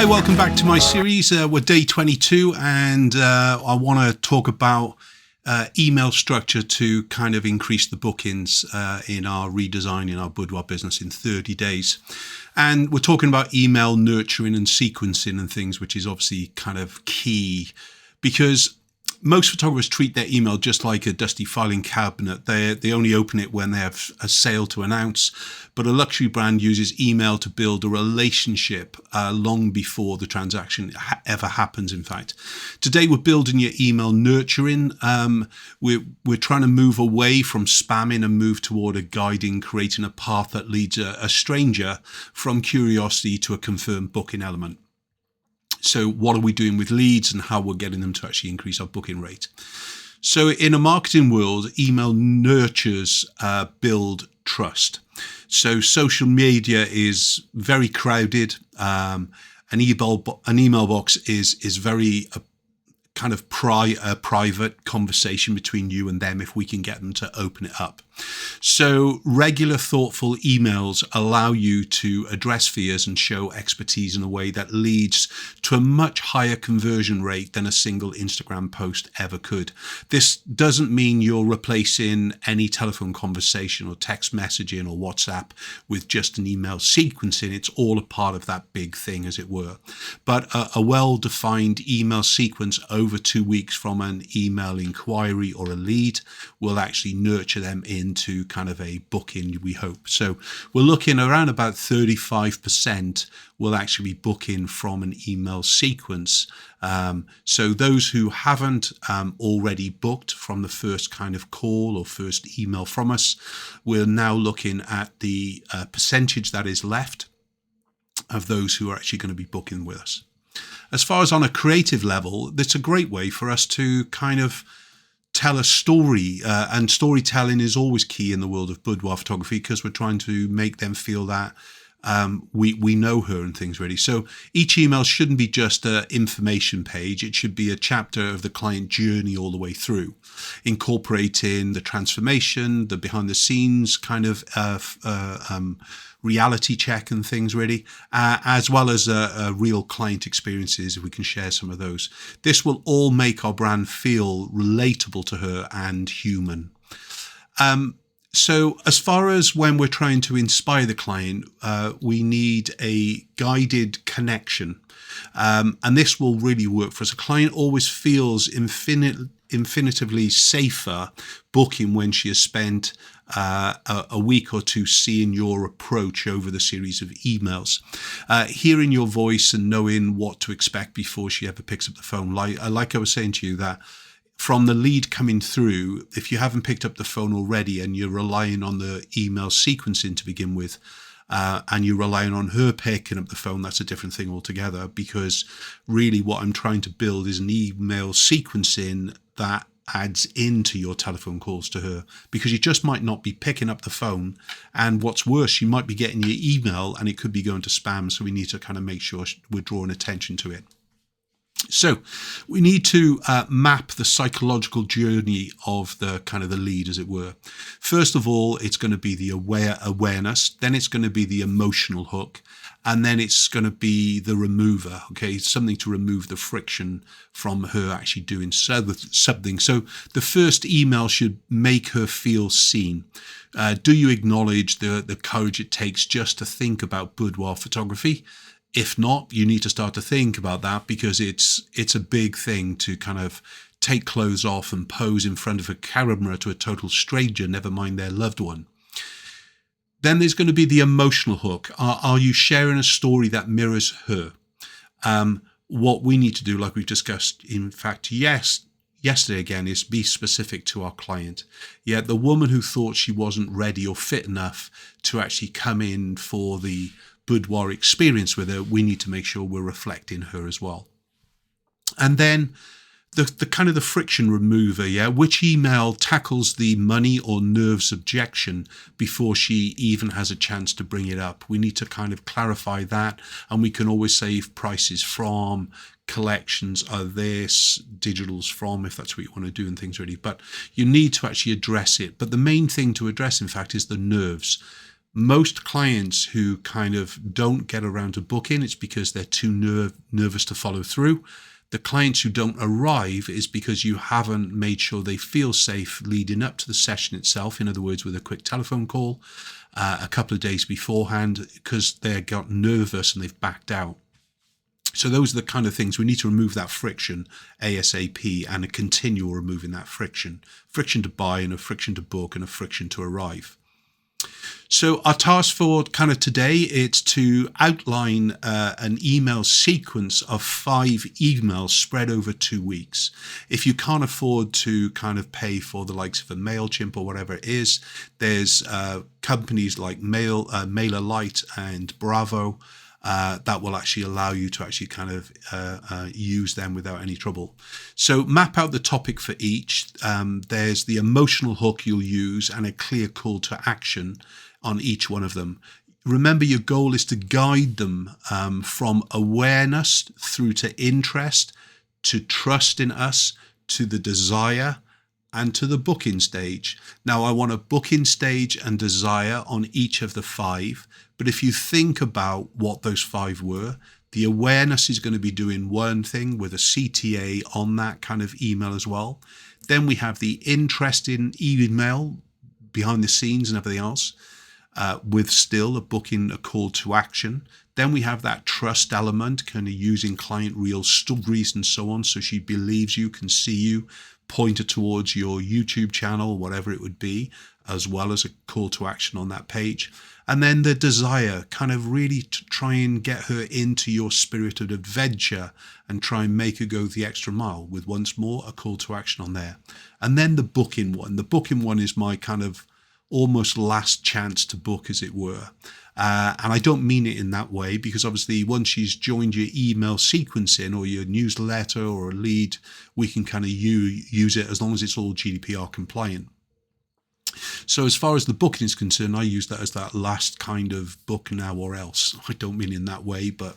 Hi, welcome back to my series. We're day 22 and I want to talk about email structure to kind of increase the bookings in our redesign in our Boudoir business in 30 days. And we're talking about email nurturing and sequencing and things, which is obviously kind of key because most photographers treat their email just like a dusty filing cabinet. They only open it when they have a sale to announce. But a luxury brand uses email to build a relationship long before the transaction ever happens, in fact. Today, we're building your email nurturing. We're trying to move away from spamming and move toward a guiding, creating a path that leads a stranger from curiosity to a confirmed booking element. So what are we doing with leads and how we're getting them to actually increase our booking rate? So in a marketing world, email nurtures build trust. So social media is very crowded. An email box is very kind of private conversation between you and them if we can get them to open it up. So regular thoughtful emails allow you to address fears and show expertise in a way that leads to a much higher conversion rate than a single Instagram post ever could. This doesn't mean you're replacing any telephone conversation or text messaging or WhatsApp with just an email sequencing. It's all a part of that big thing, as it were. But a well-defined email sequence over 2 weeks from an email inquiry or a lead will actually nurture them into kind of a booking, we hope. So we're looking around about 35% will actually be booking from an email sequence. So those who haven't already booked from the first kind of call or first email from us, we're now looking at the percentage that is left of those who are actually going to be booking with us. As far as on a creative level, that's a great way for us to kind of tell a story, and storytelling is always key in the world of boudoir photography because we're trying to make them feel that we know her and things really. So each email shouldn't be just an information page. It should be a chapter of the client journey all the way through, incorporating the transformation, the behind the scenes kind of reality check and things really, as well as real client experiences, if we can share some of those. This will all make our brand feel relatable to her and human. So as far as when we're trying to inspire the client, we need a guided connection. And this will really work for us. A client always feels infinitively safer booking when she has spent a week or two seeing your approach over the series of emails, hearing your voice and knowing what to expect before she ever picks up the phone. Like I was saying to you, that from the lead coming through, if you haven't picked up the phone already and you're relying on the email sequencing to begin with, and you're relying on her picking up the phone, that's a different thing altogether, because really what I'm trying to build is an email sequencing that adds into your telephone calls to her, because you just might not be picking up the phone, and what's worse, you might be getting your email and it could be going to spam, so we need to kind of make sure we're drawing attention to it. So we need to map the psychological journey of the kind of the lead, as it were. First of all, it's going to be the awareness, then it's going to be the emotional hook, and then it's going to be the remover, okay, something to remove the friction from her actually doing something. So the first email should make her feel seen. Do you acknowledge the courage it takes just to think about boudoir photography? If not, you need to start to think about that, because it's a big thing to kind of take clothes off and pose in front of a camera to a total stranger, never mind their loved one. Then there's going to be the emotional hook. Are you sharing a story that mirrors her? What we need to do, like we've discussed, in fact, yesterday again, is be specific to our client. Yeah, the woman who thought she wasn't ready or fit enough to actually come in for the boudoir experience with her, we need to make sure we're reflecting her as well. And then the kind of the friction remover, yeah, which email tackles the money or nerves objection before she even has a chance to bring it up. We need to kind of clarify that, and we can always save prices from, collections are this, digitals from, if that's what you want to do and things really. But you need to actually address it. But the main thing to address, in fact, is the nerves. Most clients who kind of don't get around to booking, it's because they're too nervous to follow through. The clients who don't arrive is because you haven't made sure they feel safe leading up to the session itself. In other words, with a quick telephone call a couple of days beforehand, because they got nervous and they've backed out. So those are the kind of things we need to remove, that friction ASAP, and continue removing that friction to buy, and a friction to book, and a friction to arrive. So our task for kind of today, it's to outline an email sequence of 5 emails spread over 2 weeks. If you can't afford to kind of pay for the likes of a MailChimp or whatever it is, there's companies like MailerLite and Bravo that will actually allow you to actually kind of use them without any trouble. So map out the topic for each. There's the emotional hook you'll use and a clear call to action on each one of them. Remember, your goal is to guide them from awareness through to interest, to trust in us, to the desire, and to the booking stage. Now, I want a booking stage and desire on each of the 5. But if you think about what those 5 were, the awareness is going to be doing one thing with a CTA on that kind of email as well. Then we have the interest in email behind the scenes and everything else, with still a booking, a call to action. Then we have that trust element, kind of using client real stories and so on, so she believes you, can see you, point her towards your YouTube channel, whatever it would be, as well as a call to action on that page. And then the desire, kind of really to try and get her into your spirit of adventure and try and make her go the extra mile, with once more a call to action on there. And then the booking one. The booking one is my kind of almost last chance to book, as it were. And I don't mean it in that way, because obviously once she's joined your email sequencing or your newsletter or a lead, we can kind of use it as long as it's all GDPR compliant. So as far as the booking is concerned, I use that as that last kind of book now or else. I don't mean in that way, but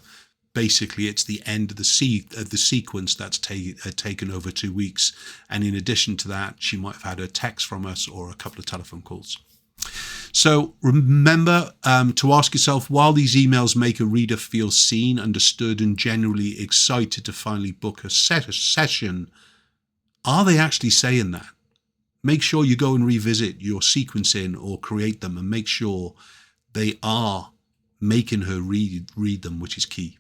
basically it's the end of the sequence that's taken over 2 weeks. And in addition to that, she might have had a text from us or a couple of telephone calls. So remember to ask yourself, while these emails make a reader feel seen, understood, and generally excited to finally book a session, are they actually saying that? Make sure you go and revisit your sequencing or create them, and make sure they are making her read them, which is key.